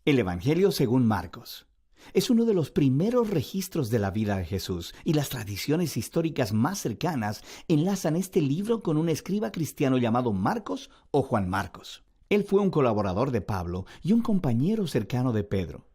El Evangelio según Marcos. Es uno de los primeros registros de la vida de Jesús, y las tradiciones históricas más cercanas enlazan este libro con un escriba cristiano llamado Marcos o Juan Marcos. Él fue un colaborador de Pablo y un compañero cercano de Pedro.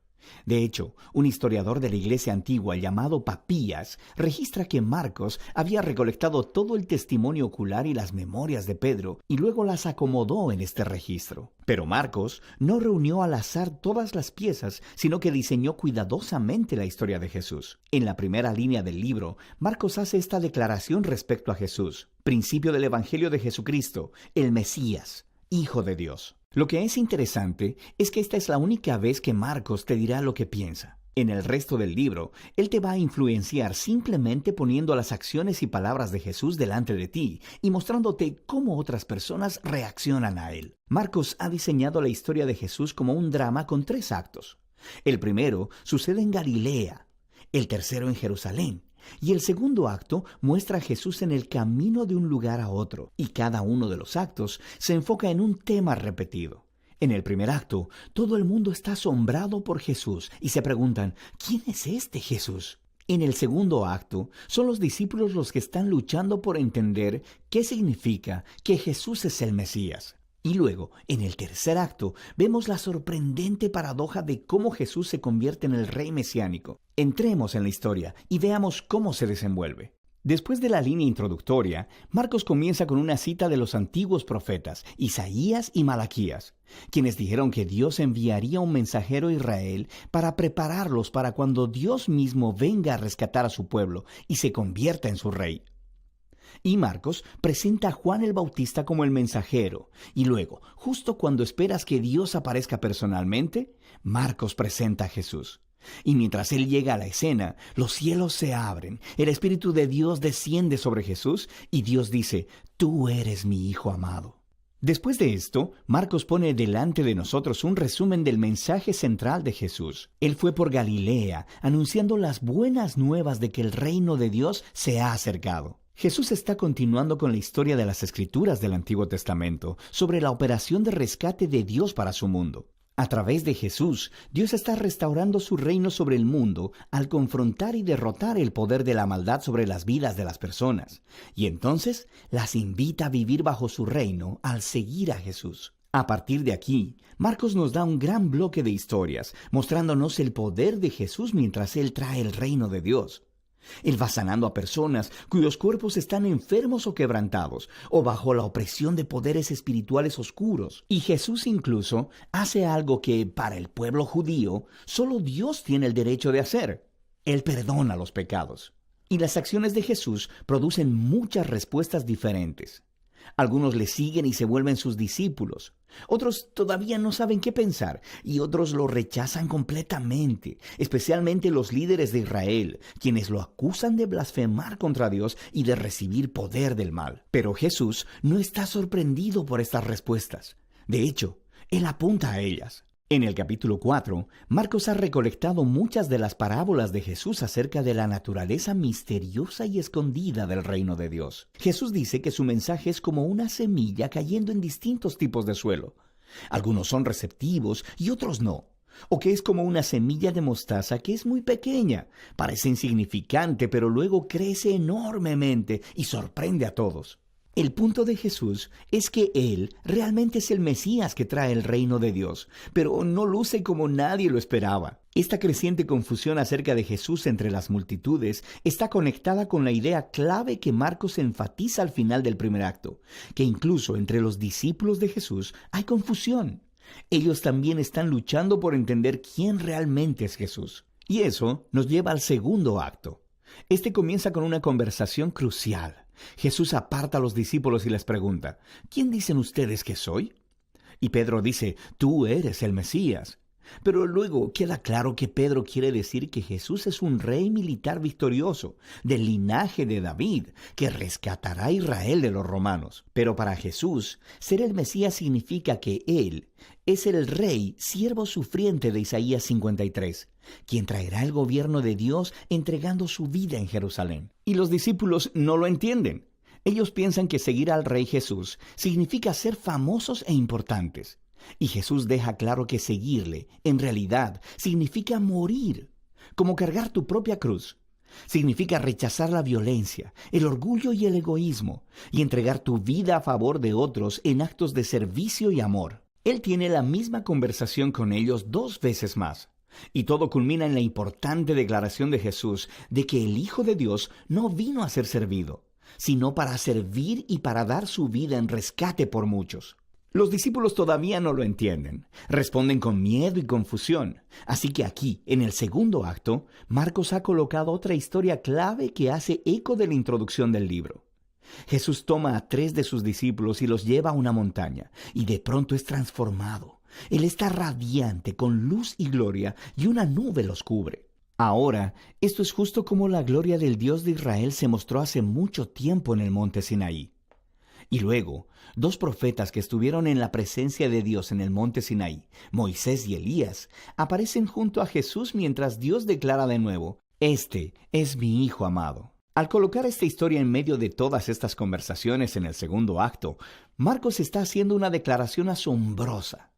De hecho, un historiador de la iglesia antigua llamado Papías registra que Marcos había recolectado todo el testimonio ocular y las memorias de Pedro y luego las acomodó en este registro. Pero Marcos no reunió al azar todas las piezas, sino que diseñó cuidadosamente la historia de Jesús. En la primera línea del libro, Marcos hace esta declaración respecto a Jesús: principio del Evangelio de Jesucristo, el Mesías, Hijo de Dios. Lo que es interesante es que esta es la única vez que Marcos te dirá lo que piensa. En el resto del libro, él te va a influenciar simplemente poniendo las acciones y palabras de Jesús delante de ti y mostrándote cómo otras personas reaccionan a él. Marcos ha diseñado la historia de Jesús como un drama con 3 actos. El primero sucede en Galilea, el tercero en Jerusalén, y el segundo acto muestra a Jesús en el camino de un lugar a otro, y cada uno de los actos se enfoca en un tema repetido. En el primer acto, todo el mundo está asombrado por Jesús y se preguntan: ¿quién es este Jesús? En el segundo acto, son los discípulos los que están luchando por entender qué significa que Jesús es el Mesías. Y luego, en el tercer acto, vemos la sorprendente paradoja de cómo Jesús se convierte en el rey mesiánico. Entremos en la historia y veamos cómo se desenvuelve. Después de la línea introductoria, Marcos comienza con una cita de los antiguos profetas, Isaías y Malaquías, quienes dijeron que Dios enviaría un mensajero a Israel para prepararlos para cuando Dios mismo venga a rescatar a su pueblo y se convierta en su rey. Y Marcos presenta a Juan el Bautista como el mensajero, y luego, justo cuando esperas que Dios aparezca personalmente, Marcos presenta a Jesús. Y mientras él llega a la escena, los cielos se abren, el Espíritu de Dios desciende sobre Jesús, y Dios dice: «Tú eres mi Hijo amado». Después de esto, Marcos pone delante de nosotros un resumen del mensaje central de Jesús. Él fue por Galilea, anunciando las buenas nuevas de que el reino de Dios se ha acercado. Jesús está continuando con la historia de las Escrituras del Antiguo Testamento sobre la operación de rescate de Dios para su mundo. A través de Jesús, Dios está restaurando su reino sobre el mundo al confrontar y derrotar el poder de la maldad sobre las vidas de las personas. Y entonces las invita a vivir bajo su reino al seguir a Jesús. A partir de aquí, Marcos nos da un gran bloque de historias, mostrándonos el poder de Jesús mientras Él trae el reino de Dios. Él va sanando a personas cuyos cuerpos están enfermos o quebrantados, o bajo la opresión de poderes espirituales oscuros. Y Jesús incluso hace algo que, para el pueblo judío, solo Dios tiene el derecho de hacer. Él perdona los pecados. Y las acciones de Jesús producen muchas respuestas diferentes. Algunos le siguen y se vuelven sus discípulos. Otros todavía no saben qué pensar y otros lo rechazan completamente, especialmente los líderes de Israel, quienes lo acusan de blasfemar contra Dios y de recibir poder del mal. Pero Jesús no está sorprendido por estas respuestas. De hecho, Él apunta a ellas. En el capítulo 4, Marcos ha recolectado muchas de las parábolas de Jesús acerca de la naturaleza misteriosa y escondida del reino de Dios. Jesús dice que su mensaje es como una semilla cayendo en distintos tipos de suelo. Algunos son receptivos y otros no. O que es como una semilla de mostaza que es muy pequeña, parece insignificante, pero luego crece enormemente y sorprende a todos. El punto de Jesús es que Él realmente es el Mesías que trae el reino de Dios, pero no luce como nadie lo esperaba. Esta creciente confusión acerca de Jesús entre las multitudes está conectada con la idea clave que Marcos enfatiza al final del primer acto, que incluso entre los discípulos de Jesús hay confusión. Ellos también están luchando por entender quién realmente es Jesús. Y eso nos lleva al segundo acto. Este comienza con una conversación crucial. Jesús aparta a los discípulos y les pregunta: ¿quién dicen ustedes que soy? Y Pedro dice: tú eres el Mesías. Pero luego queda claro que Pedro quiere decir que Jesús es un rey militar victorioso, del linaje de David, que rescatará a Israel de los romanos. Pero para Jesús, ser el Mesías significa que Él es el rey, siervo sufriente de Isaías 53, quien traerá el gobierno de Dios entregando su vida en Jerusalén. Y los discípulos no lo entienden. Ellos piensan que seguir al Rey Jesús significa ser famosos e importantes. Y Jesús deja claro que seguirle, en realidad, significa morir, como cargar tu propia cruz. Significa rechazar la violencia, el orgullo y el egoísmo, y entregar tu vida a favor de otros en actos de servicio y amor. Él tiene la misma conversación con ellos 2 veces más. Y todo culmina en la importante declaración de Jesús de que el Hijo de Dios no vino a ser servido, sino para servir y para dar su vida en rescate por muchos. Los discípulos todavía no lo entienden, responden con miedo y confusión. Así que aquí, en el segundo acto, Marcos ha colocado otra historia clave que hace eco de la introducción del libro. Jesús toma a 3 de sus discípulos y los lleva a una montaña, y de pronto es transformado. Él está radiante, con luz y gloria, y una nube los cubre. Ahora, esto es justo como la gloria del Dios de Israel se mostró hace mucho tiempo en el monte Sinaí. Y luego, 2 profetas que estuvieron en la presencia de Dios en el monte Sinaí, Moisés y Elías, aparecen junto a Jesús mientras Dios declara de nuevo: «Este es mi Hijo amado». Al colocar esta historia en medio de todas estas conversaciones en el segundo acto, Marcos está haciendo una declaración asombrosa.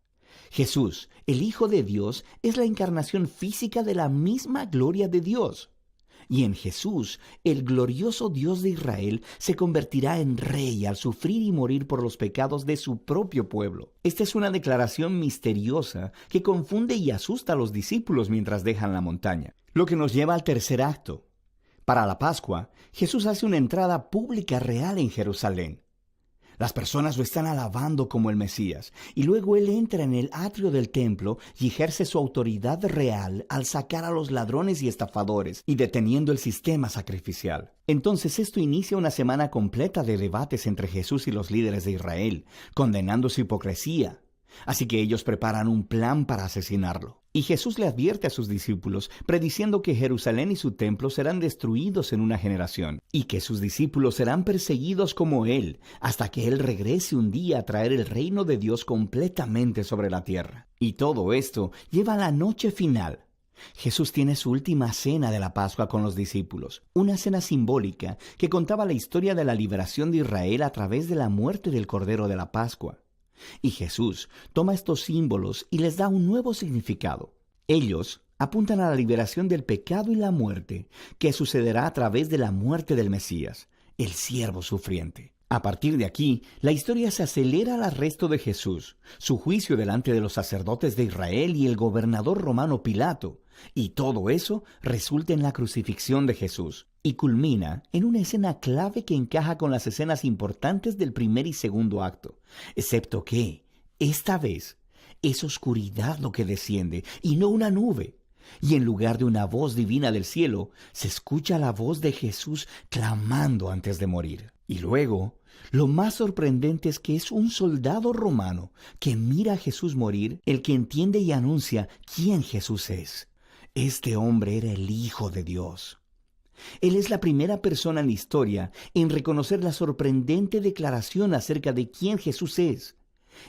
Jesús, el Hijo de Dios, es la encarnación física de la misma gloria de Dios. Y en Jesús, el glorioso Dios de Israel se convertirá en rey al sufrir y morir por los pecados de su propio pueblo. Esta es una declaración misteriosa que confunde y asusta a los discípulos mientras dejan la montaña. Lo que nos lleva al tercer acto. Para la Pascua, Jesús hace una entrada pública real en Jerusalén. Las personas lo están alabando como el Mesías, y luego Él entra en el atrio del templo y ejerce su autoridad real al sacar a los ladrones y estafadores y deteniendo el sistema sacrificial. Entonces esto inicia una semana completa de debates entre Jesús y los líderes de Israel, condenando su hipocresía. Así que ellos preparan un plan para asesinarlo. Y Jesús le advierte a sus discípulos, prediciendo que Jerusalén y su templo serán destruidos en una generación, y que sus discípulos serán perseguidos como Él, hasta que Él regrese un día a traer el reino de Dios completamente sobre la tierra. Y todo esto lleva a la noche final. Jesús tiene su última cena de la Pascua con los discípulos, una cena simbólica que contaba la historia de la liberación de Israel a través de la muerte del Cordero de la Pascua. Y Jesús toma estos símbolos y les da un nuevo significado. Ellos apuntan a la liberación del pecado y la muerte, que sucederá a través de la muerte del Mesías, el siervo sufriente. A partir de aquí, la historia se acelera al arresto de Jesús, su juicio delante de los sacerdotes de Israel y el gobernador romano Pilato, y todo eso resulta en la crucifixión de Jesús, y culmina en una escena clave que encaja con las escenas importantes del primer y segundo acto, excepto que, esta vez, es oscuridad lo que desciende y no una nube, y en lugar de una voz divina del cielo, se escucha la voz de Jesús clamando antes de morir. Y luego, lo más sorprendente es que es un soldado romano que mira a Jesús morir, el que entiende y anuncia quién Jesús es. Este hombre era el Hijo de Dios. Él es la primera persona en la historia en reconocer la sorprendente declaración acerca de quién Jesús es.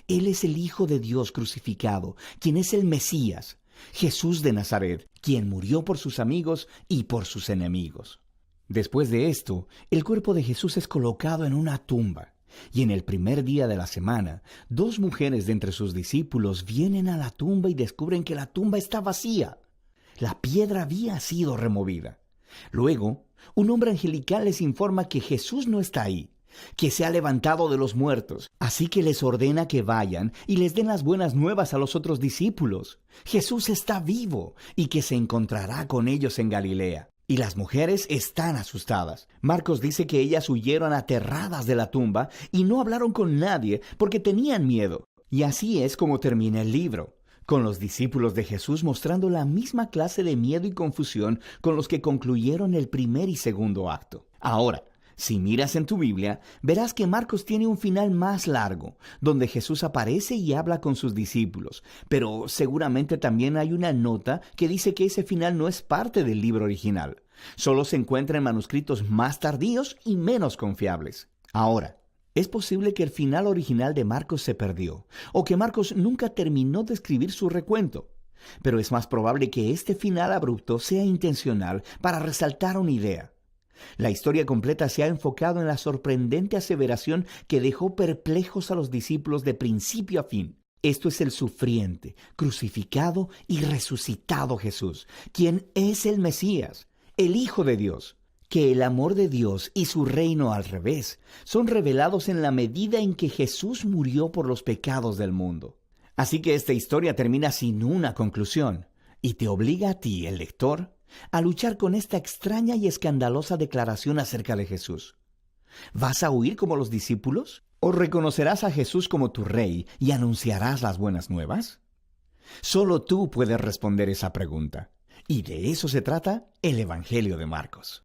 Él es el Hijo de Dios crucificado, quien es el Mesías, Jesús de Nazaret, quien murió por sus amigos y por sus enemigos. Después de esto, el cuerpo de Jesús es colocado en una tumba, y en el primer día de la semana, 2 mujeres de entre sus discípulos vienen a la tumba y descubren que la tumba está vacía. La piedra había sido removida. Luego, un hombre angelical les informa que Jesús no está ahí, que se ha levantado de los muertos. Así que les ordena que vayan y les den las buenas nuevas a los otros discípulos. Jesús está vivo y que se encontrará con ellos en Galilea. Y las mujeres están asustadas. Marcos dice que ellas huyeron aterradas de la tumba y no hablaron con nadie porque tenían miedo. Y así es como termina el libro, con los discípulos de Jesús mostrando la misma clase de miedo y confusión con los que concluyeron el primer y segundo acto. Ahora, si miras en tu Biblia, verás que Marcos tiene un final más largo, donde Jesús aparece y habla con sus discípulos, pero seguramente también hay una nota que dice que ese final no es parte del libro original. Solo se encuentra en manuscritos más tardíos y menos confiables. Ahora, es posible que el final original de Marcos se perdió, o que Marcos nunca terminó de escribir su recuento. Pero es más probable que este final abrupto sea intencional para resaltar una idea. La historia completa se ha enfocado en la sorprendente aseveración que dejó perplejos a los discípulos de principio a fin. Esto es el sufriente, crucificado y resucitado Jesús, quien es el Mesías, el Hijo de Dios. Que el amor de Dios y su reino al revés son revelados en la medida en que Jesús murió por los pecados del mundo. Así que esta historia termina sin una conclusión y te obliga a ti, el lector, a luchar con esta extraña y escandalosa declaración acerca de Jesús. ¿Vas a huir como los discípulos? ¿O reconocerás a Jesús como tu rey y anunciarás las buenas nuevas? Solo tú puedes responder esa pregunta. Y de eso se trata el Evangelio de Marcos.